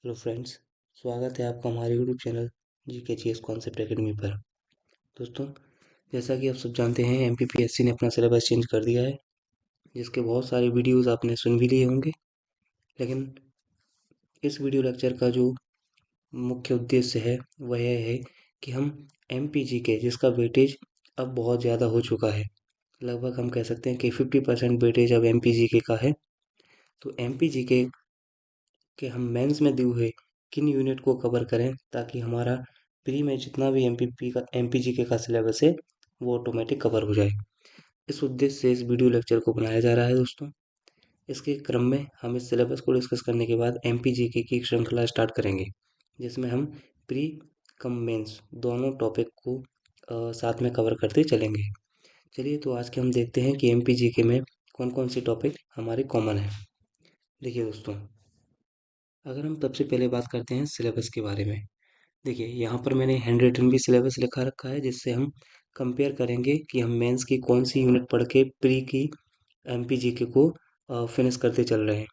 Hello friends. स्वागत है आपका हमारे YouTube channel GK concept academy पर। दोस्तों, जैसा कि आप सब जानते हैं MPPSC ने अपना सिलेबस चेंज कर दिया है, जिसके बहुत सारे वीडियोस आपने सुन भी लिए होंगे। लेकिन इस वीडियो लेक्चर का जो मुख्य उद्देश्य है वह यह है कि हम MPGK, जिसका वेटेज अब बहुत ज़्यादा हो चुका है, लगभग हम कह सकते हैं कि 50% वेटेज अब MPGK का है। तो MPGK कि हम मेंस में दिए हुए किन यूनिट को कवर करें ताकि हमारा प्री में जितना भी MPGK का सिलेबस है वो ऑटोमेटिक कवर हो जाए। इस उद्देश्य से इस वीडियो लेक्चर को बनाया जा रहा है दोस्तों। इसके क्रम में हम इस सिलेबस को डिस्कस करने के बाद MPGK की एक श्रृंखला स्टार्ट करेंगे, जिसमें हम प्री कम मेंस दोनों टॉपिक को साथ में कवर करते चलेंगे। चलिए, तो आज के हम देखते हैं कि MPGK में कौन कौन से टॉपिक हमारे कॉमन हैं। देखिए दोस्तों, अगर हम सबसे पहले बात करते हैं सिलेबस के बारे में। देखिए, यहाँ पर मैंने हैंड रिटन भी सिलेबस लिखा रखा है, जिससे हम कंपेयर करेंगे कि हम मेंस की कौन सी यूनिट पढ़ के प्री की MPGK को फिनिश करते चल रहे हैं।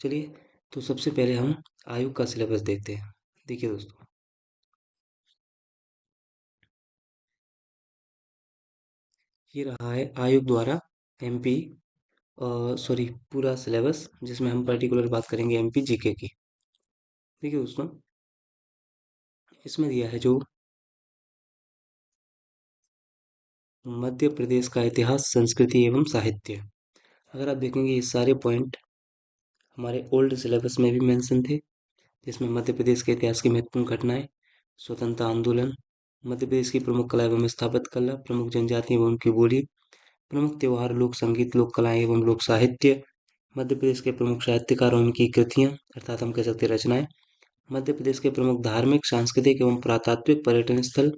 चलिए, तो सबसे पहले हम आयु का सिलेबस देखते हैं। देखिए दोस्तों, ये रहा है आयोग द्वारा MP सॉरी पूरा सिलेबस, जिसमें हम पर्टिकुलर बात करेंगे MPGK की। देखिए दोस्तों, इसमें दिया है जो मध्य प्रदेश का इतिहास, संस्कृति एवं साहित्य। अगर आप देखेंगे, ये सारे पॉइंट हमारे ओल्ड सिलेबस में भी मेंशन थे, जिसमें मध्य प्रदेश के इतिहास की महत्वपूर्ण घटनाएं, स्वतंत्रता आंदोलन, मध्य प्रदेश की प्रमुख कला एवं स्थापत्य कला, प्रमुख जनजाति एवं उनकी बोली, प्रमुख त्योहार, लोक संगीत, लोक कलाएं एवं लोक साहित्य, मध्य प्रदेश के प्रमुख साहित्यकार और उनकी कृतियां अर्थात हम कह सकते हैं रचनाएं, मध्य प्रदेश के प्रमुख धार्मिक, सांस्कृतिक एवं पुरातात्विक पर्यटन स्थल,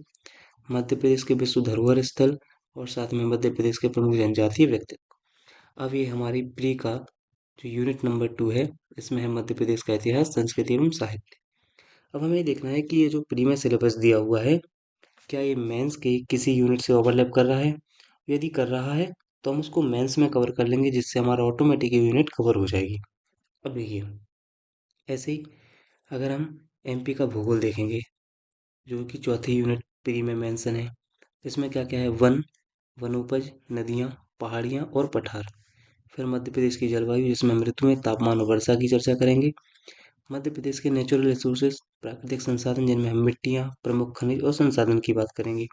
मध्य प्रदेश के विश्व धरोहर स्थल, और साथ में मध्य प्रदेश के प्रमुख जनजातीय व्यक्तित्व। अब ये हमारी प्री का जो यूनिट नंबर 2 है, इसमें है मध्य प्रदेश का इतिहास, संस्कृति एवं साहित्य। अब हमें ये देखना है कि ये जो प्री में सिलेबस दिया हुआ है, क्या ये मेंस के किसी यूनिट से ओवरलैप कर रहा है। यदि कर रहा है तो हम उसको मेंस में कवर कर लेंगे, जिससे हमारा ऑटोमेटिक यूनिट कवर हो जाएगी। अब देखिए, ऐसे ही अगर हम MP का भूगोल देखेंगे, जो कि चौथी यूनिट प्री में मेंशन है, इसमें क्या क्या है, वन, वनोपज, नदियाँ, पहाड़ियाँ और पठार। फिर मध्य प्रदेश की जलवायु, जिसमें हम ऋतुएं, तापमान और वर्षा की चर्चा करेंगे। मध्य प्रदेश के नेचुरल रिसोर्सेज, प्राकृतिक संसाधन, जिनमें हम मिट्टियाँ, प्रमुख खनिज और संसाधन की बात करेंगे।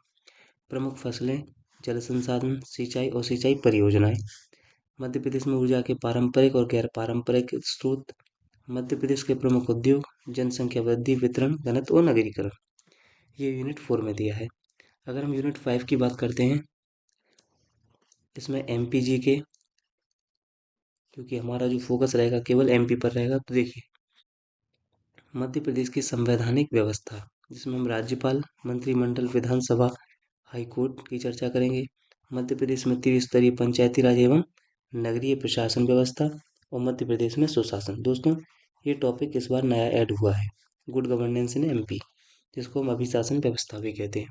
प्रमुख फसलें, जल संसाधन, सिंचाई और सिंचाई परियोजनाएं। मध्य प्रदेश में ऊर्जा के पारंपरिक और गैर पारंपरिक स्रोत। मध्य प्रदेश के प्रमुख उद्योग, जनसंख्या वृद्धि, वितरण, घनत्व और नगरीकरण। ये यूनिट 4 में दिया है। अगर हम यूनिट 5 की बात करते हैं, इसमें MPGK, क्योंकि हमारा जो फोकस रहेगा केवल MP पर रहेगा, तो देखिए, मध्य प्रदेश की संवैधानिक व्यवस्था, जिसमें हम राज्यपाल, मंत्रिमंडल, विधानसभा, हाई कोर्ट की चर्चा करेंगे। मध्य प्रदेश में त्रिस्तरीय पंचायती राज एवं नगरीय प्रशासन व्यवस्था, और मध्य प्रदेश में सुशासन। दोस्तों, ये टॉपिक इस बार नया ऐड हुआ है, गुड गवर्नेंस इन MP, जिसको हम अभिशासन व्यवस्था भी कहते हैं।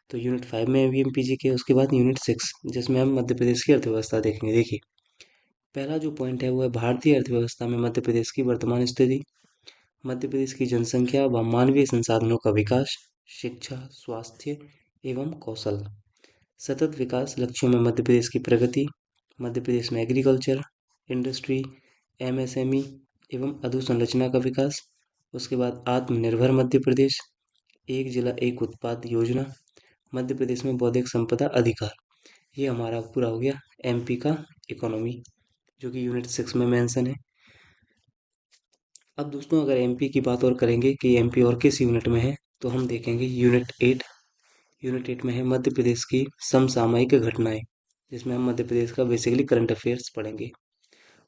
तो यूनिट 5 में भी MPGK, उसके बाद यूनिट 6, जिसमें हम मध्य प्रदेश की अर्थव्यवस्था देखेंगे। देखिए, पहला जो पॉइंट है वो है भारतीय अर्थव्यवस्था में मध्य प्रदेश की वर्तमान स्थिति। मध्य प्रदेश की जनसंख्या व मानवीय संसाधनों का विकास, शिक्षा, स्वास्थ्य एवं कौशल, सतत विकास लक्ष्यों में मध्य प्रदेश की प्रगति। मध्य प्रदेश में एग्रीकल्चर, इंडस्ट्री, MSME एवं अधोसंरचना का विकास। उसके बाद आत्मनिर्भर मध्य प्रदेश, एक जिला एक उत्पाद योजना, मध्य प्रदेश में बौद्धिक संपदा अधिकार। ये हमारा पूरा हो गया MP का इकोनॉमी, जो कि यूनिट 6 में मेंशन है। अब दोस्तों, अगर MP की बात और करेंगे कि MP और किस यूनिट में है, तो हम देखेंगे यूनिट 8। यूनिट 8 में है मध्य प्रदेश की समसामयिक घटनाएं, जिसमें हम मध्य प्रदेश का बेसिकली करंट अफेयर्स पढ़ेंगे।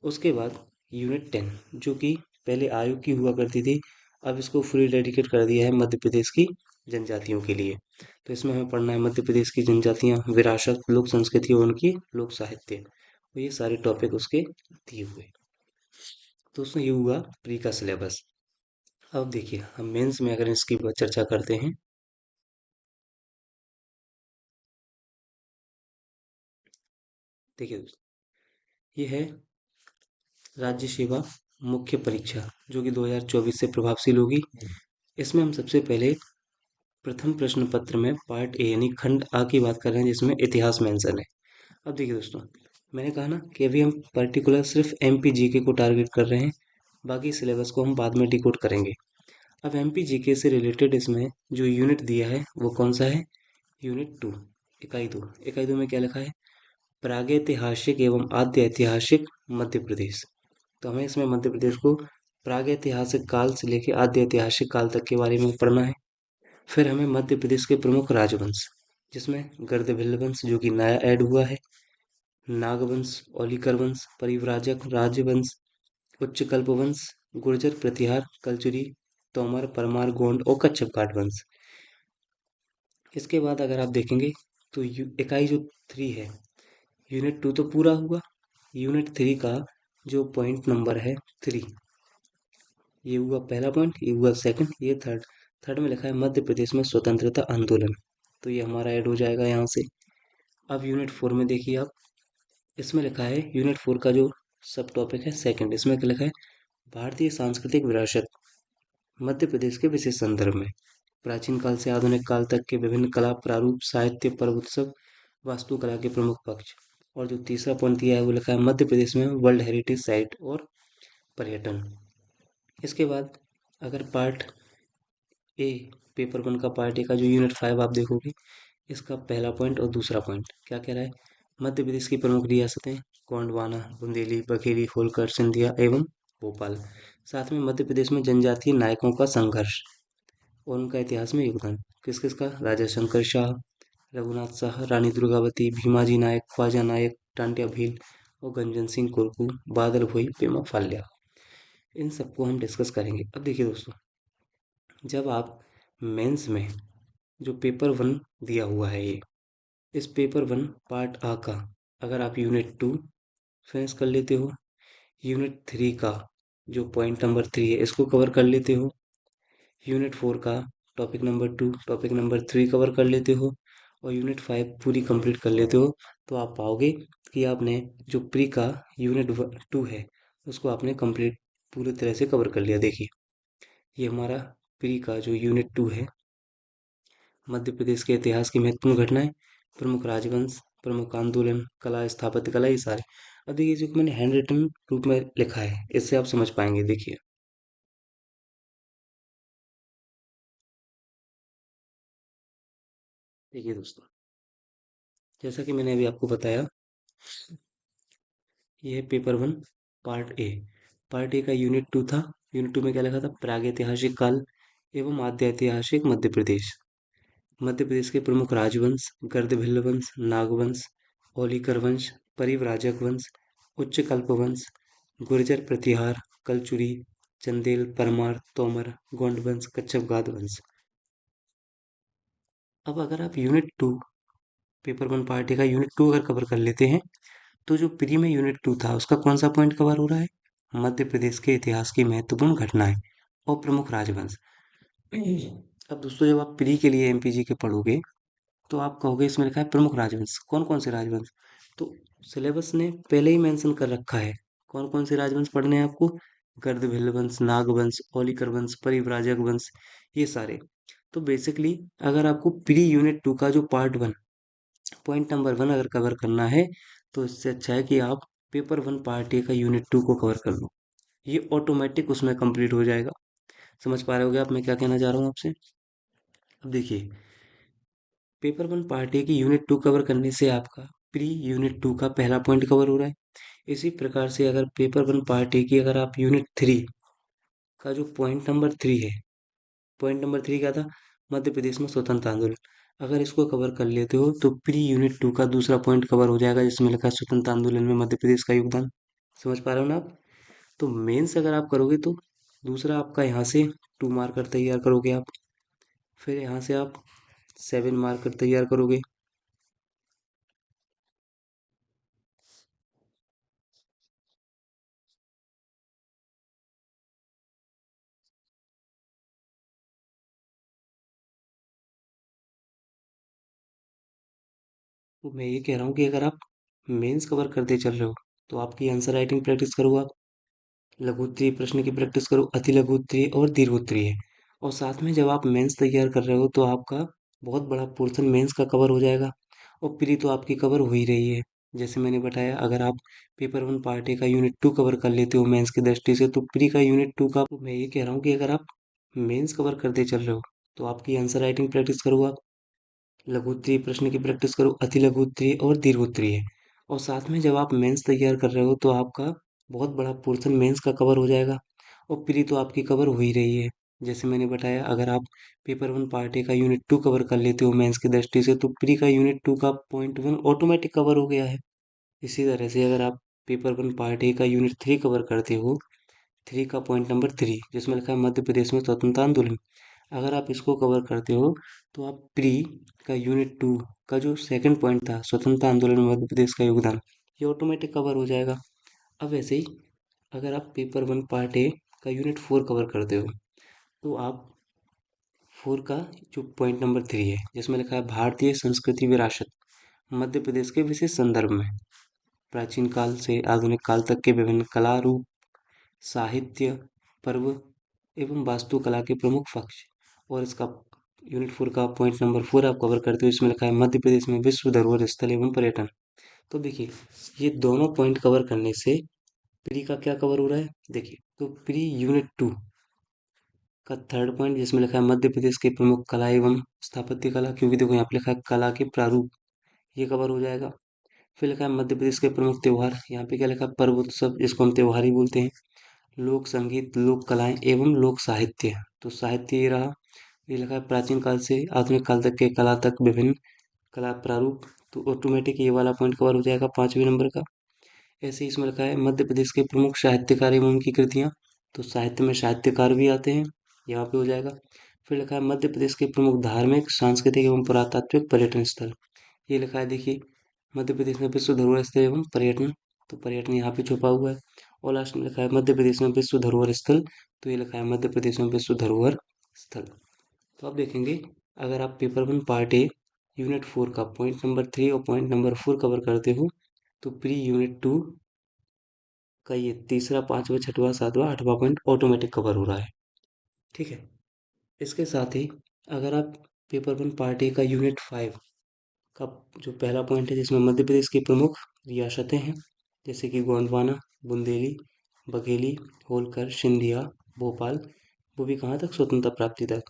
उसके बाद यूनिट 10, जो कि पहले आयु की हुआ करती थी, अब इसको फुली डेडिकेट कर दिया है मध्य प्रदेश की जनजातियों के लिए। तो इसमें हमें पढ़ना है मध्य प्रदेश की जनजातियां, विरासत, लोक संस्कृति और उनकी लोक साहित्य, और ये सारे टॉपिक उसके दिए हुए। तो उसमें ये हुआ प्री का सिलेबस। अब देखिए, हम मेंस में अगर इसकी चर्चा करते हैं, देखिए दोस्तों, ये है राज्य सेवा, मुख्य परीक्षा जो कि 2024 से प्रभावशील होगी। इसमें हम सबसे पहले प्रथम प्रश्न पत्र में पार्ट ए यानी खंड आ की बात कर रहे हैं जिसमें इतिहास मेंशन है। अब देखिए दोस्तों, मैंने कहा ना कि अभी हम पर्टिकुलर सिर्फ एमपी जीके को टारगेट कर रहे हैं, बाकी सिलेबस को हम बाद में डिकोड करेंगे। अब एमपी जीके से रिलेटेड इसमें जो यूनिट दिया है वो कौन सा है? यूनिट 2, इकाई 2 में क्या लिखा है? प्रागैतिहासिक एवं आद्य ऐतिहासिक मध्य प्रदेश। तो हमें इसमें मध्य प्रदेश को प्रागैतिहासिक काल से लेकर आद्य ऐतिहासिक काल तक के बारे में पढ़ना है। फिर हमें मध्य प्रदेश के प्रमुख राजवंश, जिसमें गर्दभिल्ल वंश जो कि नया ऐड हुआ है, नागवंश, औलिकर वंश, परिव्राजक राजवंश, उच्चकल्प वंश, गुर्जर प्रतिहार, कलचुरी, तोमर, परमार, गोंड और कच्छप काट वंश। इसके बाद अगर आप देखेंगे तो इकाई जो 3 है, यूनिट 2 तो पूरा हुआ। यूनिट 3 का जो पॉइंट नंबर है 3, ये हुआ पहला पॉइंट, ये हुआ सेकंड, ये थर्ड। थर्ड में लिखा है मध्य प्रदेश में स्वतंत्रता आंदोलन, तो ये हमारा ऐड हो जाएगा यहाँ से। अब यूनिट 4 में देखिए आप, इसमें लिखा है यूनिट 4 का जो सब टॉपिक है सेकंड, इसमें क्या लिखा है? भारतीय सांस्कृतिक विरासत मध्य प्रदेश के विशेष संदर्भ में, प्राचीन काल से आधुनिक काल तक के विभिन्न कला प्रारूप, साहित्य, पर्व, उत्सव, वास्तुकला के प्रमुख पक्ष। और जो तीसरा पॉइंट दिया है वो लिखा है मध्य प्रदेश में वर्ल्ड हेरिटेज साइट और पर्यटन। इसके बाद अगर पार्ट ए, पेपर 1 का पार्ट ए का जो यूनिट 5 आप देखोगे, इसका पहला पॉइंट और दूसरा पॉइंट क्या कह रहा है? मध्य प्रदेश की प्रमुख रियासतें गोंडवाना, बुंदेली, बघेली, होलकर, सिंधिया एवं भोपाल। साथ में मध्य प्रदेश में जनजातीय नायकों का संघर्ष और उनका इतिहास में योगदान। किस किस का? राजा शंकर शाह, रघुनाथ साह, रानी दुर्गावती, भीमाजी नायक, ख्वाजा नायक, टांट्या भील और गंजन सिंह कुरकू, बादल भोई, पेमा फाल्या। इन सबको हम डिस्कस करेंगे। अब देखिए दोस्तों, जब आप मेंस में जो पेपर 1 दिया हुआ है, ये इस पेपर 1 पार्ट आ का अगर आप यूनिट 2 फिनिश कर लेते हो, यूनिट 3 का जो पॉइंट नंबर 3 है इसको कवर कर लेते हो, यूनिट 4 का topic number 2, topic number 3 cover कर लेते हो और यूनिट 5 पूरी कंप्लीट कर लेते हो, तो आप पाओगे कि आपने जो प्री का यूनिट 2 है उसको आपने कंप्लीट पूरी तरह से कवर कर लिया। देखिए, ये हमारा प्री का जो यूनिट 2 है, मध्य प्रदेश के इतिहास की महत्वपूर्ण घटनाएं, प्रमुख राजवंश, प्रमुख आंदोलन, कला, स्थापत्य कला, ये सारे। अब देखिए, जो मैंने हैंड रिटन रूप में लिखा है इससे आप समझ पाएंगे। देखिए, देखिए दोस्तों, जैसा कि मैंने अभी आपको बताया, ये है paper 1 part A. Part A का यूनिट 2 था। यूनिट 2 में क्या लिखा था? प्रागैतिहासिक काल एवं आद्य ऐतिहासिक मध्य प्रदेश, मध्य प्रदेश के प्रमुख राजवंश, गर्दभिल्ल वंश, नागवंश, औलिकर वंश, परिव्राजक वंश, उच्चकल्प वंश, गुर्जर प्रतिहार, कलचुरी, चंदेल, परमार, तोमर, गोंड वंश, कच्छप गाद वंश। अब अगर आप यूनिट 2, पेपर 1 पार्ट ए का यूनिट 2 अगर कवर कर लेते हैं, तो जो प्री में यूनिट 2 था उसका कौन सा पॉइंट कवर हो रहा है? मध्य प्रदेश के इतिहास की महत्वपूर्ण घटनाएं और प्रमुख राजवंश। अब दोस्तों, जब आप प्री के लिए एमपीजी के पढ़ोगे तो आप कहोगे इसमें लिखा है प्रमुख राजवंश, कौन कौन से राजवंश? तो सिलेबस ने पहले ही मेंशन कर रखा है कौन कौन से राजवंश पढ़ने हैं आपको। गर्दभिल्ल वंश, नागवंश, औलिकर वंश, परिव्राजक वंश, ये सारे। तो बेसिकली अगर आपको प्री यूनिट 2 का जो पार्ट 1 पॉइंट नंबर 1 अगर कवर करना है, तो इससे अच्छा है कि आप पेपर 1 पार्ट ए का यूनिट 2 को कवर कर लो, ये ऑटोमेटिक उसमें कंप्लीट हो जाएगा। समझ पा रहे होगे आप मैं क्या कहना चाह रहा हूँ आपसे? अब देखिए, पेपर 1 पार्ट ए की यूनिट 2 कवर करने से आपका प्री यूनिट 2 का पहला पॉइंट कवर हो रहा है। इसी प्रकार से अगर पेपर 1 पार्ट ए की अगर आप यूनिट 3 का जो पॉइंट नंबर 3 है, पॉइंट नंबर 3 क्या था? मध्य प्रदेश में स्वतंत्रता आंदोलन। अगर इसको कवर कर लेते हो तो प्री यूनिट 2 का दूसरा पॉइंट कवर हो जाएगा जिसमें लिखा है स्वतंत्रता आंदोलन में मध्य प्रदेश का योगदान। समझ पा रहे हो ना आप? तो मेंस अगर आप करोगे तो दूसरा आपका यहाँ से 2 मार्कर तैयार करोगे आप, फिर यहाँ से आप 7 मार्कर तैयार करोगे। तो मैं ये कह रहा हूँ कि अगर आप मेंस कवर करते चल रहे हो तो आपकी आंसर राइटिंग प्रैक्टिस करो आप। लघु उत्तरीय प्रश्न की प्रैक्टिस करो, अति लघु उत्तरीय और दीर्घ उत्तरीय। और साथ में जब आप मेंस तैयार कर रहे हो तो आपका बहुत बड़ा पोर्शन मेंस का कवर हो जाएगा, और प्री तो आपकी कवर हो ही रही है। जैसे मैंने बताया, अगर आप पेपर वन पार्ट ए का यूनिट टू कवर कर लेते हो मेंस की दृष्टि से, तो प्री का यूनिट टू का मैं ये कह रहा हूँ कि अगर आप मेंस कवर करते चल रहे हो तो आपकी आंसर राइटिंग प्रैक्टिस करो आप, लघु उत्तरीय प्रश्न की प्रैक्टिस करो, अति लघु उत्तरीय और दीर्घ उत्तरीय। और साथ में जब आप मेंस तैयार कर रहे हो तो आपका बहुत बड़ा पोर्शन मेंस का कवर हो जाएगा, और प्री तो आपकी कवर हो ही रही है। जैसे मैंने बताया, अगर आप पेपर वन पार्ट ए का यूनिट टू कवर कर लेते हो मेंस की दृष्टि से, तो प्री का यूनिट टू का पॉइंट वन ऑटोमेटिक कवर हो गया है। इसी तरह से अगर आप पेपर वन पार्ट ए का यूनिट थ्री कवर करते हो, थ्री का पॉइंट नंबर थ्री जिसमें लिखा है मध्य प्रदेश में स्वतंत्रता आंदोलन, अगर आप इसको कवर करते हो तो आप प्री का यूनिट टू का जो सेकंड पॉइंट था, स्वतंत्रता आंदोलन में मध्य प्रदेश का योगदान, ये ऑटोमेटिक कवर हो जाएगा। अब ऐसे ही अगर आप पेपर वन पार्ट ए का यूनिट फोर कवर करते हो, तो आप फोर का जो पॉइंट नंबर थ्री है जिसमें लिखा है भारतीय संस्कृति विरासत मध्य प्रदेश के विशेष संदर्भ में, प्राचीन काल से आधुनिक काल तक के विभिन्न कला रूप, साहित्य, पर्व एवं वास्तुकला के प्रमुख पक्ष, और इसका यूनिट फोर का पॉइंट नंबर फोर आप कवर करते हो, इसमें लिखा है मध्य प्रदेश में विश्व धरोहर स्थल एवं पर्यटन। तो देखिए, ये दोनों पॉइंट कवर करने से प्री का क्या कवर हो रहा है, देखिए तो प्री यूनिट टू का थर्ड पॉइंट जिसमें लिखा है मध्य प्रदेश के प्रमुख कला एवं स्थापत्य कला, क्योंकि देखो यहाँ पे लिखा है कला के प्रारूप, ये कवर हो जाएगा। फिर लिखा है मध्य प्रदेश के प्रमुख त्योहार, यहाँ पे क्या लिखा है पर्व उत्सव, जिसको हम त्योहार ही बोलते हैं, लोक संगीत, लोक कलाएं एवं लोक साहित्य, तो साहित्य ये रहा। ये लिखा है प्राचीन काल से आधुनिक काल तक के कला तक विभिन्न कला प्रारूप, तो ऑटोमेटिक ये वाला पॉइंट कवर हो जाएगा पांचवें नंबर का। ऐसे ही इसमें लिखा है मध्य प्रदेश के प्रमुख साहित्यकार एवं उनकी कृतियाँ, तो साहित्य में साहित्यकार भी आते हैं, यहाँ पे हो जाएगा। फिर लिखा है मध्य प्रदेश के प्रमुख धार्मिक, सांस्कृतिक एवं पुरातात्विक पर्यटन स्थल, ये लिखा है देखिए मध्य प्रदेश में विश्व धरोहर स्थल एवं पर्यटन, तो पर्यटन यहाँ पे छुपा हुआ है। और लास्ट में लिखा है मध्य प्रदेश में विश्व धरोहर स्थल, तो ये लिखा है मध्य प्रदेश में विश्व धरोहर स्थल। तो आप देखेंगे, अगर आप paper one part A unit four का पॉइंट नंबर थ्री और पॉइंट नंबर फोर कवर करते हो, तो प्री यूनिट टू का ये तीसरा, पांचवा, छठवां, सातवां, आठवां पॉइंट ऑटोमेटिक कवर हो रहा है। ठीक है। इसके साथ ही अगर आप पेपर वन पार्ट ए का यूनिट फाइव का जो पहला पॉइंट है जिसमें मध्य प्रदेश की प्रमुख रियासतें हैं, जैसे कि गोंडवाना, बुंदेली, बघेली, होलकर, सिंधिया, भोपाल, वो भी कहाँ तक, स्वतंत्रता प्राप्ति तक।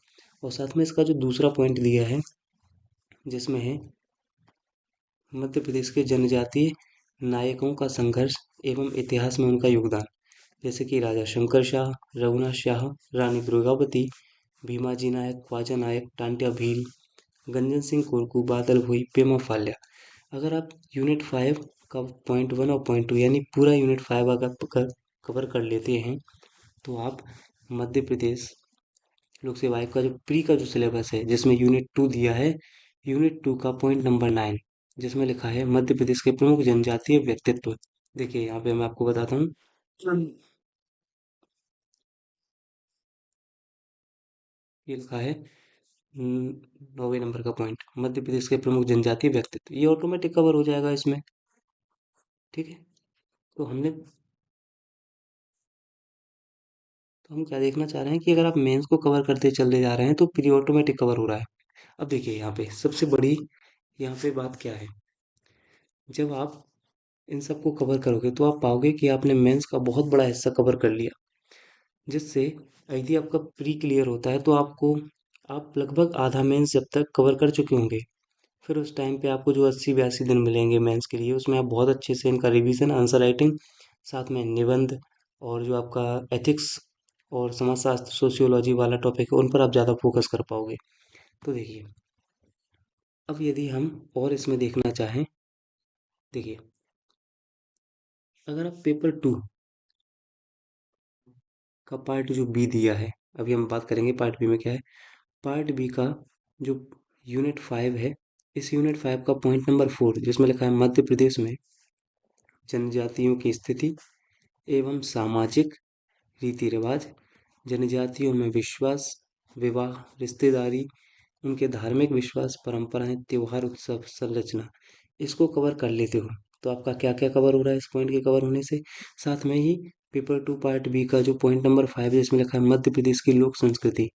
और साथ में इसका जो दूसरा पॉइंट दिया है जिसमें है मध्य प्रदेश के जनजातीय नायकों का संघर्ष एवं इतिहास में उनका योगदान, जैसे कि राजा शंकर शाह, रघुनाथ शाह, रानी दुर्गावती, भीमाजी नायक, ख्वाजा नायक, टांट्या भील, गंजन सिंह कुरकू, बादल भोई, पेमा फाल्या। अगर आप यूनिट फाइव का पॉइंट वन और पॉइंट टू यानी पूरा यूनिट फाइव अगर कवर कर लेते हैं, तो आप मध्य प्रदेश लोक सेवा आयोग का जो प्री का जो सिलेबस है जिसमें यूनिट टू दिया है, यूनिट टू का पॉइंट नंबर नाइन जिसमें लिखा है मध्य प्रदेश के प्रमुख जनजातीय व्यक्तित्व, देखिए यहाँ पे मैं आपको बताता हूँ। ये लिखा है नौवे नंबर का पॉइंट, मध्य प्रदेश के प्रमुख जनजातीय व्यक्तित्व, ये ऑटोमेटिक कवर हो जाएगा इसमें। ठीक है। तो हम क्या देखना चाह रहे हैं कि अगर आप मेंस को कवर करते चले जा रहे हैं तो प्री ऑटोमेटिक कवर हो रहा है। अब देखिए यहाँ पे सबसे बड़ी यहाँ पे बात क्या है, जब आप इन सबको कवर करोगे तो आप पाओगे कि आपने मेंस का बहुत बड़ा हिस्सा कवर कर लिया, जिससे यदि आपका प्री क्लियर होता है तो आपको आप लगभग आधा मेंस जब तक कवर कर चुके होंगे, फिर उस टाइम पे आपको जो 80-82 दिन मिलेंगे मेंस के लिए, उसमें आप बहुत अच्छे से इनका रिवीजन, आंसर राइटिंग, साथ में निबंध, और जो आपका एथिक्स और समाजशास्त्र, सोशियोलॉजी वाला टॉपिक है, उन पर आप ज़्यादा फोकस कर पाओगे। तो देखिए, अब यदि हम और इसमें देखना चाहें, देखिए अगर आप पेपर टू का पार्ट जो बी दिया है, अभी हम बात करेंगे पार्ट बी में क्या है। पार्ट बी का जो यूनिट फाइव है, इस यूनिट फाइव का पॉइंट नंबर फोर जिसमें लिखा है मध्य प्रदेश में जनजातियों की स्थिति एवं सामाजिक रीति रिवाज, जनजातियों में विश्वास, विवाह, रिश्तेदारी, उनके धार्मिक विश्वास, परंपराएं, त्योहार, उत्सव, संरचना, इसको कवर कर लेते हो, तो आपका क्या क्या कवर हो रहा है इस पॉइंट के कवर होने से। साथ में ही पेपर 2 पार्ट बी का जो पॉइंट नंबर 5 है इसमें लिखा है मध्य प्रदेश की लोक संस्कृति।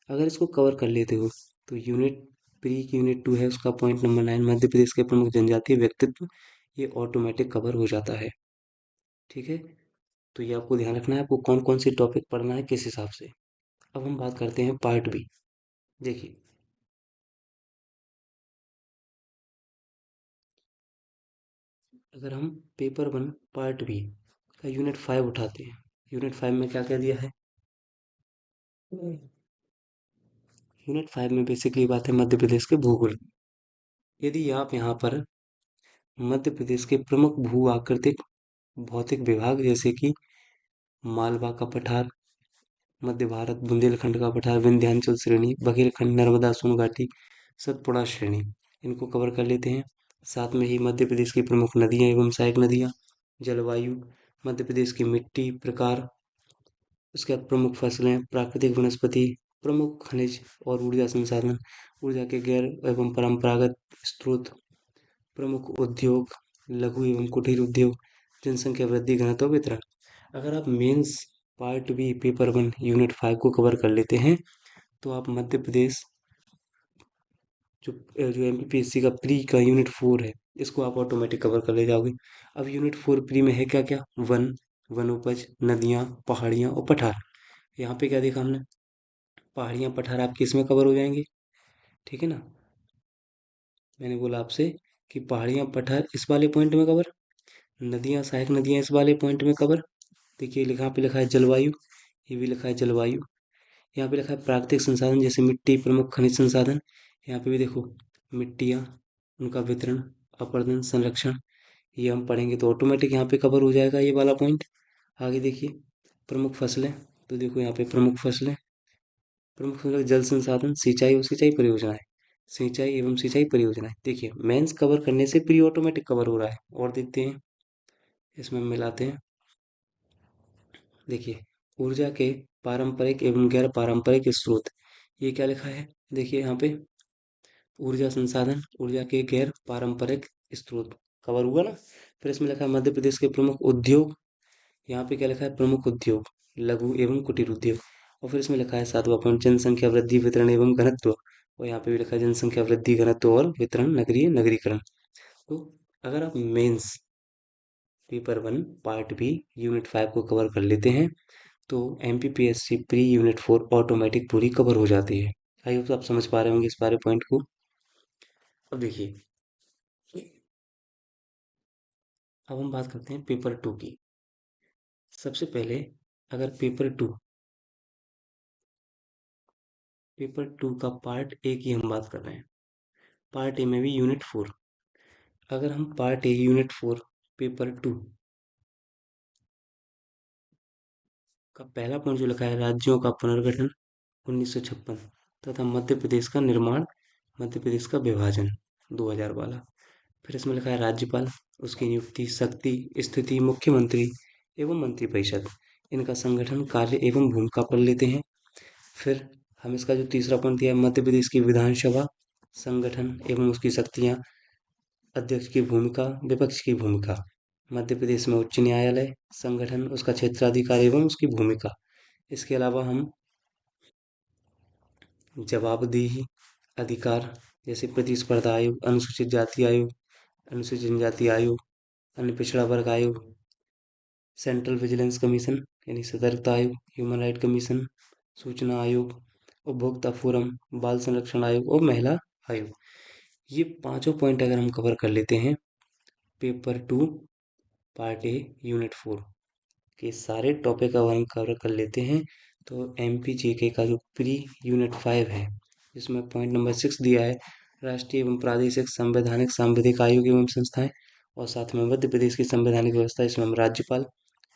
अगर इसको कवर कर लेते हो तो यूनिट प्री की यूनिट 2 है उसका पॉइंट नंबर 9 मध्य प्रदेश के प्रमुख जनजातीय व्यक्तित्व, ये ऑटोमेटिक कवर हो जाता है। ठीक है, तो ये आपको ध्यान रखना है आपको कौन कौन सी टॉपिक पढ़ना है किस हिसाब से। अब हम बात करते हैं पार्ट बी। देखिए, अगर हम पेपर 1 पार्ट बी का यूनिट 5 उठाते हैं, यूनिट 5 में क्या क्या दिया है? यूनिट 5 में बेसिकली बात है मध्य प्रदेश के भूगोल। यदि आप यहाँ पर मध्य प्रदेश के प्रमुख भू आकृतिक भौतिक विभाग जैसे कि मालवा का पठार, मध्य भारत बुंदेलखंड का पठार, विंध्याचल श्रेणी, बघेलखंड, नर्मदा सोन घाटी, सतपुड़ा श्रेणी, इनको कवर कर लेते हैं। साथ में ही मध्य प्रदेश की प्रमुख नदियां एवं सहायक नदियां, जलवायु, मध्य प्रदेश की मिट्टी प्रकार, उसके बाद प्रमुख फसलें, प्राकृतिक वनस्पति, प्रमुख खनिज और ऊर्जा संसाधन, ऊर्जा के गैर एवं परंपरागत स्रोत, प्रमुख उद्योग, लघु एवं कुटीर उद्योग, जनसंख्या वृद्धि, घनत्व, वितरण। अगर आप mains part B paper 1 unit 5 को कवर कर लेते हैं तो आप मध्य प्रदेश जो एमपीपीएससी का प्री का यूनिट 4 है इसको आप ऑटोमेटिक कवर कर ले जाओगे। अब यूनिट 4 प्री में है क्या क्या? वन, वनोपज, नदियाँ, पहाड़ियाँ और पठार। यहाँ पे क्या देखा हमने? पहाड़ियाँ पठार आपके इसमें कवर हो जाएंगे। ठीक है ना, मैंने बोला आपसे कि पहाड़ियाँ पठार इस वाले पॉइंट में कवर, नदियाँ सहायक नदियाँ इस वाले पॉइंट में कवर। देखिए यहाँ पे लिखा है जलवायु, ये भी लिखा है जलवायु। यहाँ पे लिखा है प्राकृतिक संसाधन जैसे मिट्टी, प्रमुख खनिज संसाधन, यहाँ पे भी देखो मिट्टियाँ, उनका वितरण, अपरदन, संरक्षण, ये हम पढ़ेंगे तो ऑटोमेटिक यहाँ पे कवर हो जाएगा ये वाला पॉइंट। आगे देखिए प्रमुख फसलें, तो देखो यहाँ पे प्रमुख फसलें, प्रमुख फसलें जल संसाधन, सिंचाई और सिंचाई परियोजनाएं, सिंचाई एवं सिंचाई परियोजनाएं। देखिए मेंस कवर करने से प्री ऑटोमेटिक कवर हो रहा है। और देखते हैं इसमें मिलाते हैं। देखिए ऊर्जा के पारंपरिक एवं गैर पारंपरिक स्रोत, ये क्या लिखा है? देखिए यहाँ पे ऊर्जा संसाधन, ऊर्जा के गैर पारंपरिक स्रोत कवर हुआ ना। फिर इसमें लिखा है मध्य प्रदेश के प्रमुख उद्योग, यहाँ पे क्या लिखा है? प्रमुख उद्योग, लघु एवं कुटीर उद्योग। और फिर इसमें लिखा है 7वां पॉइंट जनसंख्या वृद्धि, वितरण एवं घनत्व, और यहाँ पे भी लिखा है जनसंख्या वृद्धि, घनत्व और वितरण, नगरीय नगरीकरण। तो अगर आप mains paper 1 part B unit 5 को कवर कर लेते हैं तो एमपीपीएससी प्री यूनिट 4 ऑटोमेटिक पूरी कवर हो जाती है। आई होप आप समझ पा रहे होंगे इस सारे पॉइंट को। अब देखिए, अब हम बात करते हैं पेपर 2 की। सबसे पहले अगर पेपर 2 का पार्ट ए की हम बात कर रहे हैं, पार्ट ए में भी यूनिट 4। अगर हम पार्ट ए यूनिट 4 पेपर 2 का पहला पॉइंट जो लिखा है राज्यों का पुनर्गठन 1956 तथा मध्य प्रदेश का निर्माण, मध्य प्रदेश का विभाजन 2000 वाला। फिर इसमें लिखा है राज्यपाल, उसकी नियुक्ति, शक्ति, स्थिति, मुख्यमंत्री एवं मंत्रिपरिषद, इनका संगठन, कार्य एवं भूमिका पढ़ लेते हैं। फिर हम इसका जो तीसरा पॉइंट दिया है मध्य प्रदेश की विधानसभा, संगठन एवं उसकी शक्तियाँ, अध्यक्ष की भूमिका, विपक्ष की भूमिका, मध्य प्रदेश में उच्च न्यायालय, संगठन, उसका क्षेत्राधिकार एवं उसकी भूमिका। इसके अलावा हम जवाबदेही, अधिकार जैसे प्रतिस्पर्धा आयोग, अनुसूचित जाति आयोग, अनुसूचित जनजाति आयोग, अन्य पिछड़ा वर्ग आयोग, सेंट्रल विजिलेंस कमीशन यानी सतर्कता आयोग, ह्यूमन राइट कमीशन, सूचना आयोग, उपभोक्ता फोरम, बाल संरक्षण आयोग और महिला आयोग। ये पांचों पॉइंट अगर हम कवर कर लेते हैं पेपर 2 पार्ट ए यूनिट 4 के सारे टॉपिक अगर हम कवर कर लेते हैं तो एमपीजीके का जो प्री यूनिट 5 है जिसमें पॉइंट नंबर 6 दिया है राष्ट्रीय एवं प्रादेशिक संवैधानिक सांविधिक आयोग एवं संस्थाएं, और साथ में मध्य प्रदेश की संवैधानिक व्यवस्था, इसमें हम राज्यपाल,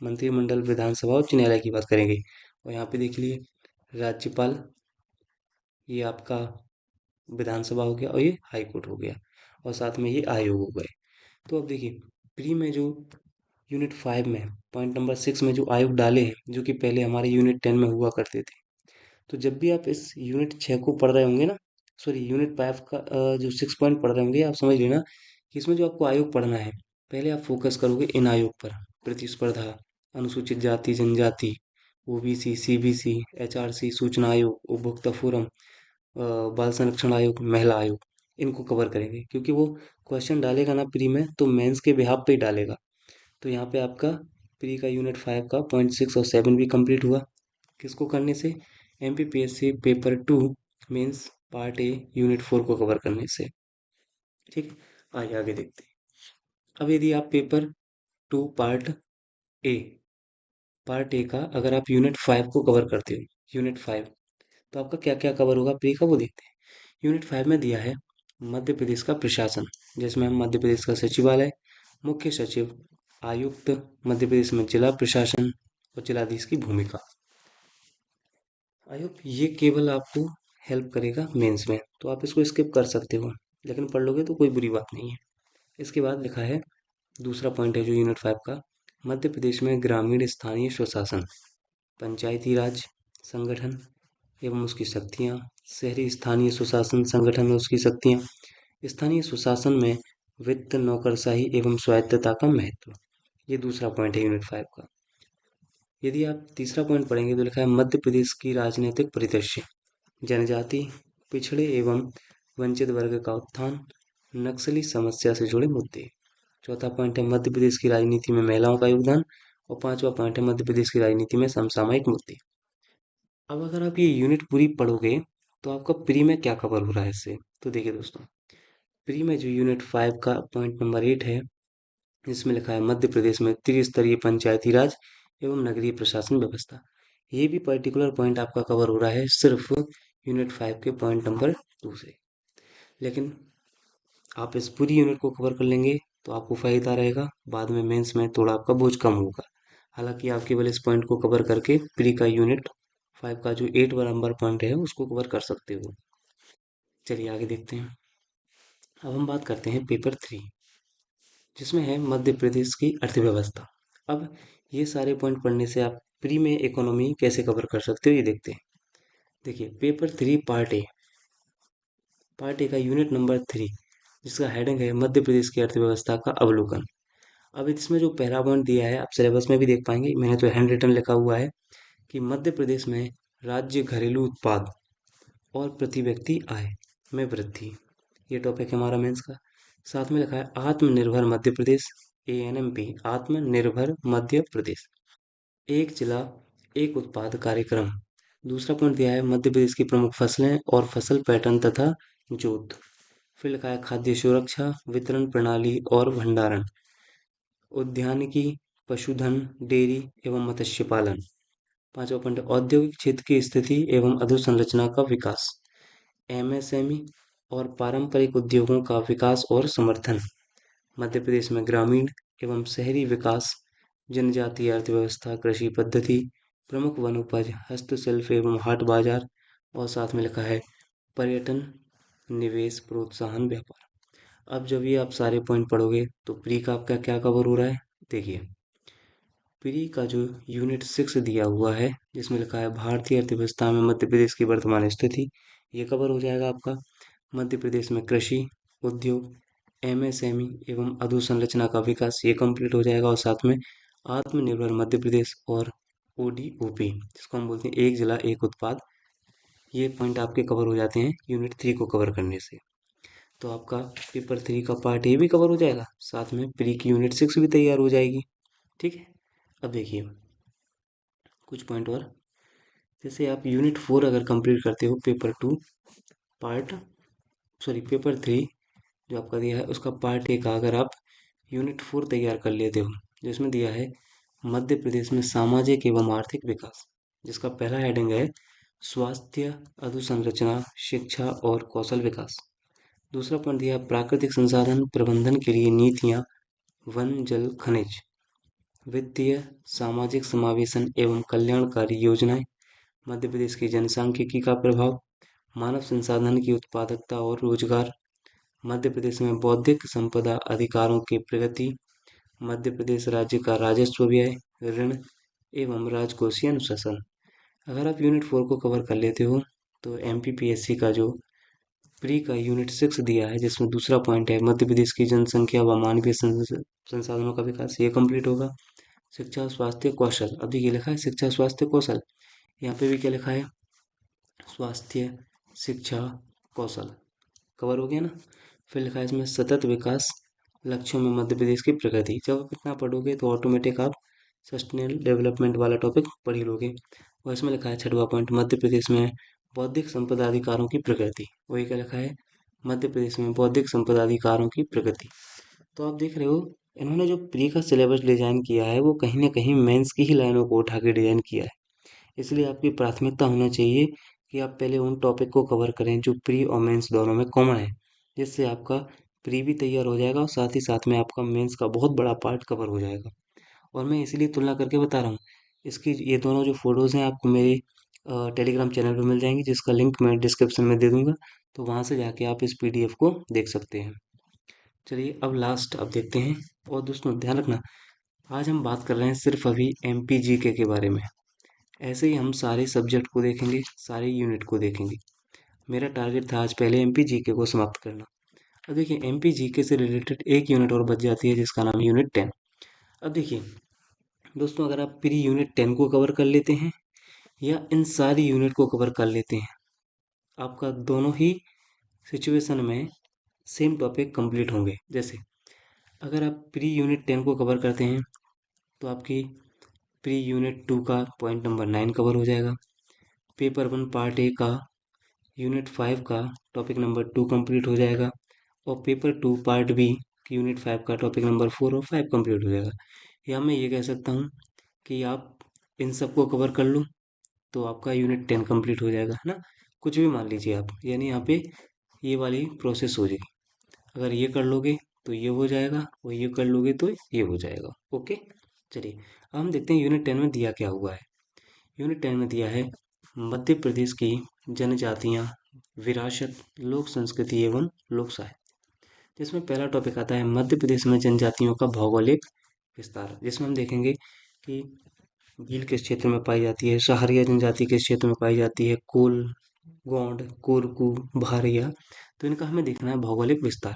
मंत्रिमंडल, विधानसभा, उच्च न्यायालय की बात करेंगे। और यहाँ पे देख लिए राज्यपाल, ये आपका विधानसभा हो गया और ये हाई कोर्ट हो गया, और साथ में ये आयोग हो गए। तो अब देखिए प्री में जो यूनिट 5 में पॉइंट नंबर 6 में जो आयोग डाले हैं जो कि पहले हमारे यूनिट 10 में हुआ करते थे, तो जब भी आप इस यूनिट 6 को पढ़ रहे होंगे ना, सॉरी यूनिट 5 का जो 6 पॉइंट पढ़ रहे होंगे, आप समझ लेना कि इसमें जो आपको आयोग पढ़ना है, पहले आप फोकस करोगे इन आयोग पर, प्रतिस्पर्धा, अनुसूचित जाति जनजाति, ओबीसी, सीबीसी, एचआरसी, सूचना आयोग, उपभोक्ता फोरम, बाल संरक्षण आयोग, महिला आयोग, इनको कवर करेंगे क्योंकि वो क्वेश्चन डालेगा ना प्री में तो मेंस के बिहाफ पे ही डालेगा। तो यहाँ पे आपका प्री का यूनिट 5 का पॉइंट 6 और 7 भी कंप्लीट हुआ। किसको करने से? MPPSC paper 2 mains part A unit 4 को कवर करने से। ठीक है, आइए आगे देखते हैं। अब यदि आप पेपर 2 ए पार्ट ए का अगर आप यूनिट 5 को कवर करते हो, यूनिट 5, तो आपका क्या क्या कवर होगा प्री का वो देखते हैं। यूनिट 5 में दिया है मध्य प्रदेश का प्रशासन, जिसमें हम मध्य प्रदेश का सचिवालय, मुख्य सचिव, आयुक्त, मध्य प्रदेश में जिला प्रशासन और जिलाधीश की भूमिका। आयुक्त ये केवल आपको हेल्प करेगा मेंस में, तो आप इसको स्किप कर सकते हो, लेकिन पढ़ लोगे तो कोई बुरी बात नहीं है। इसके बाद लिखा है दूसरा पॉइंट है जो यूनिट 5 का, मध्य प्रदेश में ग्रामीण स्थानीय स्वशासन, पंचायती राज संगठन एवं उसकी शक्तियाँ, शहरी स्थानीय स्वशासन संगठन और उसकी शक्तियाँ, स्थानीय स्वशासन में वित्त, नौकरशाही एवं स्वायत्तता का महत्व। ये दूसरा पॉइंट है यूनिट 5 का। यदि आप तीसरा पॉइंट पढ़ेंगे तो लिखा है मध्य प्रदेश की राजनीतिक परिदृश्य, जनजाति, पिछड़े एवं वंचित वर्ग का उत्थान, नक्सली समस्या से जुड़े मुद्दे। चौथा पॉइंट है मध्य प्रदेश की राजनीति में महिलाओं का योगदान और पांचवा पॉइंट है मध्य प्रदेश की राजनीति में समसामयिक मुद्दे। अब अगर आप ये यूनिट पूरी पढ़ोगे तो आपका प्री में क्या कवर हो रहा है इससे, तो देखिए दोस्तों, प्री में जो यूनिट 5 का पॉइंट नंबर 8 है, इसमें लिखा है मध्य प्रदेश में त्रिस्तरीय पंचायती राज एवं नगरीय प्रशासन व्यवस्था। ये भी पर्टिकुलर पॉइंट आपका कवर हो रहा है सिर्फ यूनिट 5 के पॉइंट नंबर 2 से। लेकिन आप इस पूरी यूनिट को कवर कर लेंगे तो आपको फायदा रहेगा, बाद में मेंस में थोड़ा आपका बोझ कम होगा। हालांकि आप केवल इस पॉइंट को कवर करके प्री का यूनिट 5 का जो 8 नंबर पॉइंट है उसको कवर कर सकते हो। चलिए आगे देखते हैं। अब हम बात करते हैं पेपर 3, जिसमें है मध्य प्रदेश की अर्थव्यवस्था। अब ये सारे पॉइंट पढ़ने से आप प्री में इकोनॉमी कैसे कवर कर सकते हो ये देखते हैं। देखिए पेपर 3 पार्ट ए का यूनिट नंबर 3, जिसका हेडिंग है मध्य प्रदेश की अर्थव्यवस्था का अवलोकन। अब इसमें जो पहला पॉइंट दिया है आप सिलेबस में भी देख पाएंगे, मैंने तो हैंड रिटन लिखा हुआ है कि मध्य प्रदेश में राज्य घरेलू उत्पाद और प्रति व्यक्ति आय में वृद्धि। ये टॉपिक है हमारा मेंस का। साथ में लिखा है आत्मनिर्भर मध्य प्रदेश, ANMP, आत्मनिर्भर मध्य प्रदेश, एक जिला एक उत्पाद कार्यक्रम। दूसरा पॉइंट दिया है मध्य प्रदेश की प्रमुख फसलें और फसल पैटर्न तथा जोत। फिर लिखा है खाद्य सुरक्षा, वितरण प्रणाली और भंडारण, उद्यानिकी, पशुधन, डेयरी एवं मत्स्य पालन। पांचवा पॉइंट औद्योगिक क्षेत्र की स्थिति एवं अधोसंरचना का विकास, MSME और पारंपरिक उद्योगों का विकास और समर्थन। मध्य प्रदेश में ग्रामीण एवं शहरी विकास, जनजातीय अर्थव्यवस्था, कृषि पद्धति, प्रमुख वनोपज, हस्तशिल्प एवं हाट बाजार, और साथ में लिखा है पर्यटन, निवेश, प्रोत्साहन, व्यापार। अब जब ये आप सारे पॉइंट पढ़ोगे तो प्री का आपका क्या कवर हो रहा है, देखिए प्री का जो यूनिट 6 दिया हुआ है जिसमें लिखा है भारतीय अर्थव्यवस्था में मध्य प्रदेश की वर्तमान स्थिति, ये कवर हो जाएगा आपका। मध्य प्रदेश में कृषि, उद्योग, MSME एवं अधोसंरचना का विकास, ये कंप्लीट हो जाएगा। और साथ में आत्मनिर्भर मध्य प्रदेश और ODOP, जिसको हम बोलते हैं एक जिला एक उत्पाद, ये पॉइंट आपके कवर हो जाते हैं यूनिट 3 को कवर करने से। तो आपका पेपर 3 का पार्ट ए भी कवर हो जाएगा, साथ में प्री की यूनिट 6 भी तैयार हो जाएगी। ठीक है, अब देखिए कुछ पॉइंट और, जैसे आप यूनिट 4 अगर कंप्लीट करते हो पेपर 2 पार्ट पेपर 3 जो आपका दिया है उसका पार्ट ए का अगर आप यूनिट 4 तैयार कर लेते हो, जिसमें दिया है मध्य प्रदेश में सामाजिक एवं आर्थिक विकास, जिसका पहला हेडिंग है स्वास्थ्य, अधोसंरचना, शिक्षा और कौशल विकास। दूसरा पॉइंट दिया है प्राकृतिक संसाधन प्रबंधन के लिए नीतियाँ, वन, जल, खनिज, वित्तीय, सामाजिक समावेशन एवं कल्याणकारी योजनाएं, मध्य प्रदेश की जनसांख्यिकी का प्रभाव, मानव संसाधन की उत्पादकता और रोजगार, मध्य प्रदेश में बौद्धिक संपदा अधिकारों की प्रगति, मध्य प्रदेश राज्य का राजस्व व्यय, ऋण एवं राजकोषीय अनुशासन। अगर आप यूनिट 4 को कवर कर लेते हो तो MPPSC का जो प्री का यूनिट 6 दिया है जिसमें दूसरा पॉइंट है मध्य प्रदेश की जनसंख्या व मानवीय संसाधनों का विकास, ये कंप्लीट होगा। शिक्षा स्वास्थ्य कौशल। अब देखिए लिखा है शिक्षा स्वास्थ्य कौशल, यहाँ पे भी क्या लिखा है, स्वास्थ्य शिक्षा कौशल, कवर हो गया ना। फिर लिखा है इसमें सतत विकास लक्ष्यों में मध्य प्रदेश की प्रगति। जब आप इतना पढ़ोगे तो ऑटोमेटिक आप सस्टेनेबल डेवलपमेंट वाला टॉपिक पढ़ ही लोगे। और इसमें लिखा है छठवां पॉइंट, मध्य प्रदेश में बौद्धिक संपदा अधिकारों की प्रगति। वही क्या लिखा है, मध्य प्रदेश में बौद्धिक संपदा अधिकारों की प्रगति। तो आप देख रहे हो, इन्होंने जो प्री का सिलेबस डिजाइन किया है वो कहीं ना कहीं मेंस की ही लाइनों को उठा के डिजाइन किया है। इसलिए आपकी प्राथमिकता होना चाहिए कि आप पहले उन टॉपिक को कवर करें जो प्री और मेंस दोनों में कॉमन है, जिससे आपका प्री भी तैयार हो जाएगा और साथ ही साथ में आपका मेंस का बहुत बड़ा पार्ट कवर हो जाएगा। और मैं इसीलिए तुलना करके बता रहा हूँ। इसकी ये दोनों जो फोटोज़ हैं आपको मेरे टेलीग्राम चैनल पे मिल जाएंगी, जिसका लिंक मैं डिस्क्रिप्शन में दे दूंगा। तो वहाँ से जाके आप इस पीडीएफ को देख सकते हैं। चलिए अब लास्ट अब देखते हैं। और दोस्तों ध्यान रखना, आज हम बात कर रहे हैं सिर्फ अभी एमपीजीके के बारे में। ऐसे ही हम सारे सब्जेक्ट को देखेंगे, सारे यूनिट को देखेंगे। मेरा टारगेट था आज पहले एमपीजीके को समाप्त करना। अब देखिए एमपीजीके से रिलेटेड एक यूनिट और बच जाती है जिसका नाम है यूनिट 10। अब देखिए दोस्तों, अगर आप प्री यूनिट 10 को कवर कर लेते हैं या इन सारी यूनिट को कवर कर लेते हैं, आपका दोनों ही सिचुएशन में सेम टॉपिक कंप्लीट होंगे। जैसे अगर आप प्री यूनिट 10 को कवर करते हैं तो आपकी प्री यूनिट 2 का पॉइंट नंबर 9 कवर हो जाएगा। पेपर 1 पार्ट ए का यूनिट 5 का टॉपिक नंबर 2 कंप्लीट हो जाएगा। और पेपर 2 पार्ट बी की यूनिट 5 का टॉपिक नंबर 4 और 5 कंप्लीट हो जाएगा। या मैं ये कह सकता हूँ कि आप इन सबको कवर कर लो तो आपका यूनिट 10 कंप्लीट हो जाएगा, है ना। कुछ भी मान लीजिए आप, यानी यहाँ पे ये वाली प्रोसेस हो जाएगी। अगर ये कर लोगे तो ये हो जाएगा, और ये कर लोगे तो ये हो जाएगा। ओके, चलिए अब हम देखते हैं यूनिट 10 में दिया क्या हुआ है। यूनिट 10 में दिया है मध्य प्रदेश की जनजातियाँ, विरासत, लोक संस्कृति एवं लोक साहित्य। जिसमें पहला टॉपिक आता है मध्य प्रदेश में जनजातियों का भौगोलिक विस्तार, जिसमें हम देखेंगे कि भील किस क्षेत्र में पाई जाती है, सहारिया जनजाति किस क्षेत्र में पाई जाती है, कोल, गोंड, कोरकू, भारिया। तो इनका हमें देखना है भौगोलिक विस्तार।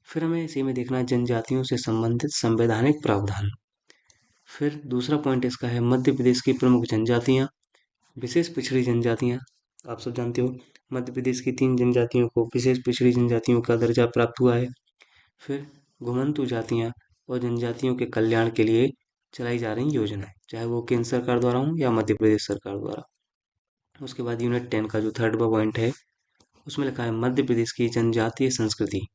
फिर हमें इसी में देखना है जनजातियों से संबंधित संवैधानिक प्रावधान। फिर दूसरा पॉइंट इसका है मध्य प्रदेश की प्रमुख जनजातियाँ, विशेष पिछड़ी जनजातियाँ। आप सब जानते हो मध्य प्रदेश की 3 जनजातियों को विशेष पिछड़ी जनजातियों का दर्जा प्राप्त हुआ है। फिर घुमंतू जातियाँ और जनजातियों के कल्याण के लिए चलाई जा रही योजनाएं, चाहे वो केंद्र सरकार द्वारा हो या मध्य प्रदेश सरकार द्वारा। उसके बाद यूनिट 10 का जो थर्ड पॉइंट है उसमें लिखा है मध्य प्रदेश की जनजातीय संस्कृति।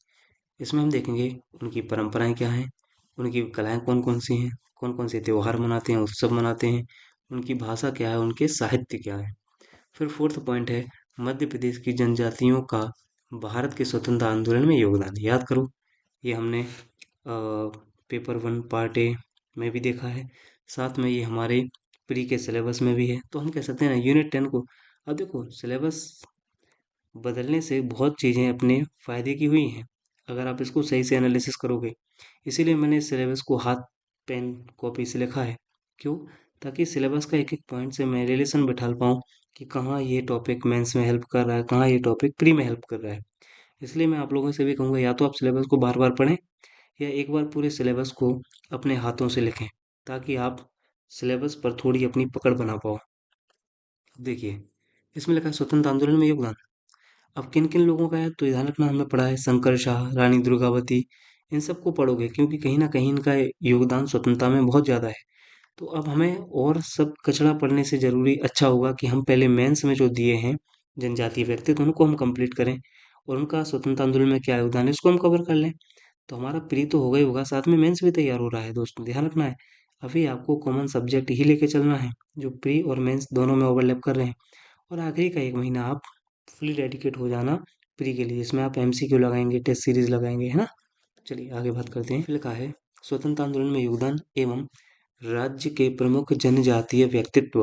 इसमें हम देखेंगे उनकी परंपराएं क्या हैं, उनकी कलाएं कौन कौन सी हैं, कौन कौन से त्योहार मनाते हैं, उत्सव मनाते हैं, उनकी भाषा क्या है, उनके साहित्य क्या है। फिर फोर्थ पॉइंट है मध्य प्रदेश की जनजातियों का भारत के स्वतंत्रता आंदोलन में योगदान। याद करो, ये हमने पेपर 1 पार्ट ए में भी देखा है, साथ में ये हमारे प्री के सिलेबस में भी है। तो हम कह सकते हैं ना यूनिट 10 को, अब देखो सिलेबस बदलने से बहुत चीज़ें अपने फ़ायदे की हुई हैं अगर आप इसको सही से एनालिसिस करोगे। इसीलिए मैंने सिलेबस को हाथ पेन कॉपी से लिखा है। क्यों? ताकि सिलेबस का एक एक पॉइंट से मैं रिलेशन बिठा पाऊँ कि कहाँ ये टॉपिक मेंस में हेल्प कर रहा है, कहाँ ये टॉपिक प्री में हेल्प कर रहा है। इसलिए मैं आप लोगों से भी कहूँगा, या तो आप सिलेबस को बार बार पढ़ें या एक बार पूरे सिलेबस को अपने हाथों से लिखें, ताकि आप सिलेबस पर थोड़ी अपनी पकड़ बना पाओ। देखिए इसमें लिखा है स्वतंत्र आंदोलन में योगदान। अब किन किन लोगों का है तो ध्यान रखना, हमने पढ़ा है शंकर शाह, रानी दुर्गावती, इन सबको पढ़ोगे क्योंकि कहीं ना कहीं इनका योगदान स्वतंत्रता में बहुत ज़्यादा है। तो अब हमें और सब कचड़ा पढ़ने से जरूरी अच्छा होगा कि हम पहले मेंस में जो दिए हैं जनजातीय व्यक्ति, तो उनको हम कंप्लीट करें और उनका स्वतंत्रता आंदोलन में क्या योगदान है इसको हम कवर कर लें। तो हमारा प्री तो होगा ही होगा, साथ में मेंस भी तैयार हो रहा है। दोस्तों ध्यान रखना है, अभी आपको कॉमन सब्जेक्ट ही लेके चलना है जो प्री और मेंस दोनों में ओवरलैप कर रहे हैं। और आखिरी का 1 महीना आप फुली डेडिकेट हो जाना प्री के लिए, इसमें आप एमसीक्यू लगाएंगे, टेस्ट सीरीज लगाएंगे, है ना। चलिए आगे बात करते हैं। फिर लिखा है स्वतंत्रता आंदोलन में योगदान एवं राज्य के प्रमुख जनजातीय व्यक्तित्व।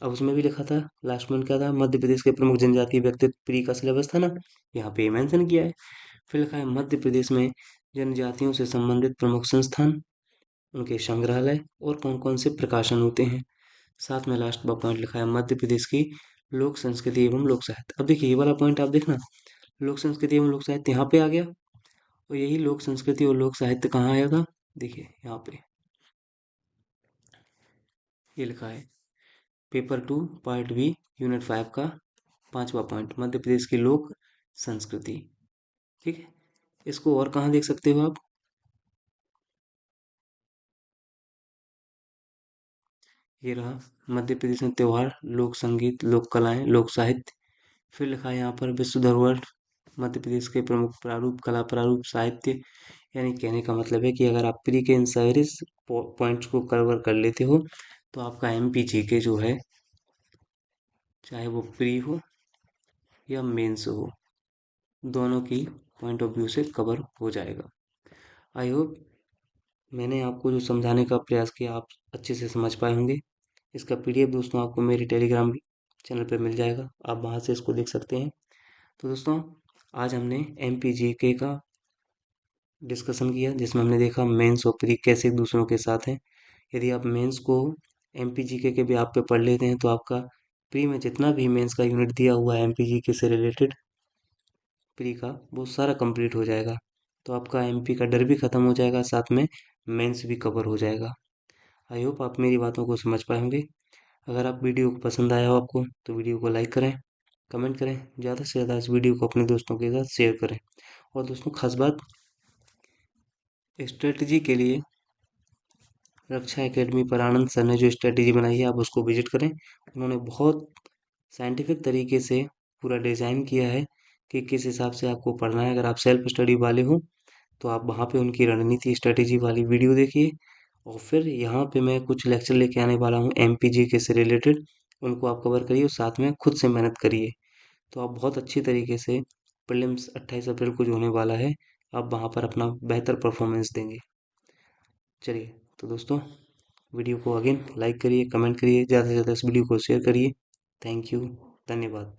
अब उसमें भी लिखा था लास्ट में क्या था, मध्य प्रदेश के प्रमुख जनजातीय व्यक्तित्व प्री का सिलेबस था ना, यहाँ पे मेंशन किया है। फिर लिखा है मध्य प्रदेश में जनजातियों से संबंधित प्रमुख संस्थान, उनके संग्रहालय और कौन कौन से प्रकाशन होते हैं। साथ में लास्ट का पॉइंट लिखा है मध्य प्रदेश की लोक संस्कृति एवं लोक साहित्य। अब देखिए ये वाला पॉइंट आप देखना, लोक संस्कृति एवं लोक साहित्य यहाँ पे आ गया, और यही लोक संस्कृति और लोक साहित्य कहाँ आया था, देखिए यहाँ पे। ये लिखा है पेपर 2 पार्ट बी यूनिट 5 का 5वां पॉइंट, मध्य प्रदेश की लोक संस्कृति। ठीक है, इसको और कहाँ देख सकते हो आप? ये रहा, मध्य प्रदेश में त्योहार, लोक संगीत, लोक कलाएं, लोक साहित्य। फिर लिखा है यहाँ पर विश्व धरोहर, मध्य प्रदेश के प्रमुख प्रारूप, कला प्रारूप, साहित्य। यानी कहने का मतलब है कि अगर आप प्री के इन सारे पॉइंट्स को कवर कर लेते हो तो आपका एमपी जीके जो है, चाहे वो प्री हो या मेंस हो, दोनों की पॉइंट ऑफ व्यू से कवर हो जाएगा। आई होप मैंने आपको जो समझाने का प्रयास किया आप अच्छे से समझ पाए होंगे। इसका पीडीएफ दोस्तों आपको मेरे टेलीग्राम चैनल पे मिल जाएगा, आप वहाँ से इसको देख सकते हैं। तो दोस्तों आज हमने एमपीजीके का डिस्कशन किया, जिसमें हमने देखा मेंस और प्री कैसे एक दूसरों के साथ हैं। यदि आप मेंस को एमपीजीके के भी आप पे पढ़ लेते हैं तो आपका प्री में जितना भी मेंस का यूनिट दिया हुआ है एमपीजीके से रिलेटेड प्री का, वो सारा कंप्लीट हो जाएगा। तो आपका एमपी का डर भी खत्म हो जाएगा, साथ में मेंस भी कवर हो जाएगा। आई होप आप मेरी बातों को समझ पाए होंगे। अगर आप वीडियो को पसंद आया हो आपको तो वीडियो को लाइक करें, कमेंट करें, ज़्यादा से ज़्यादा इस वीडियो को अपने दोस्तों के साथ शेयर करें। और दोस्तों खास बात, स्ट्रेटजी के लिए रक्षा एकेडमी पर आनंद सर ने जो स्ट्रेटजी बनाई है आप उसको विजिट करें। उन्होंने बहुत साइंटिफिक तरीके से पूरा डिज़ाइन किया है कि किस हिसाब से आपको पढ़ना है। अगर आप सेल्फ स्टडी वाले हो तो आप वहाँ पे उनकी रणनीति स्ट्रेटेजी वाली वीडियो देखिए। और फिर यहाँ पे मैं कुछ लेक्चर लेके आने वाला हूँ एमपीजी से रिलेटेड, उनको आप कवर करिए और साथ में खुद से मेहनत करिए। तो आप बहुत अच्छी तरीके से प्रीलिम्स 28 अप्रैल को जो होने वाला है, आप वहाँ पर अपना बेहतर परफॉर्मेंस देंगे। चलिए, तो दोस्तों वीडियो को अगेन लाइक करिए, कमेंट करिए, ज़्यादा से ज़्यादा इस वीडियो को शेयर करिए। थैंक यू, धन्यवाद।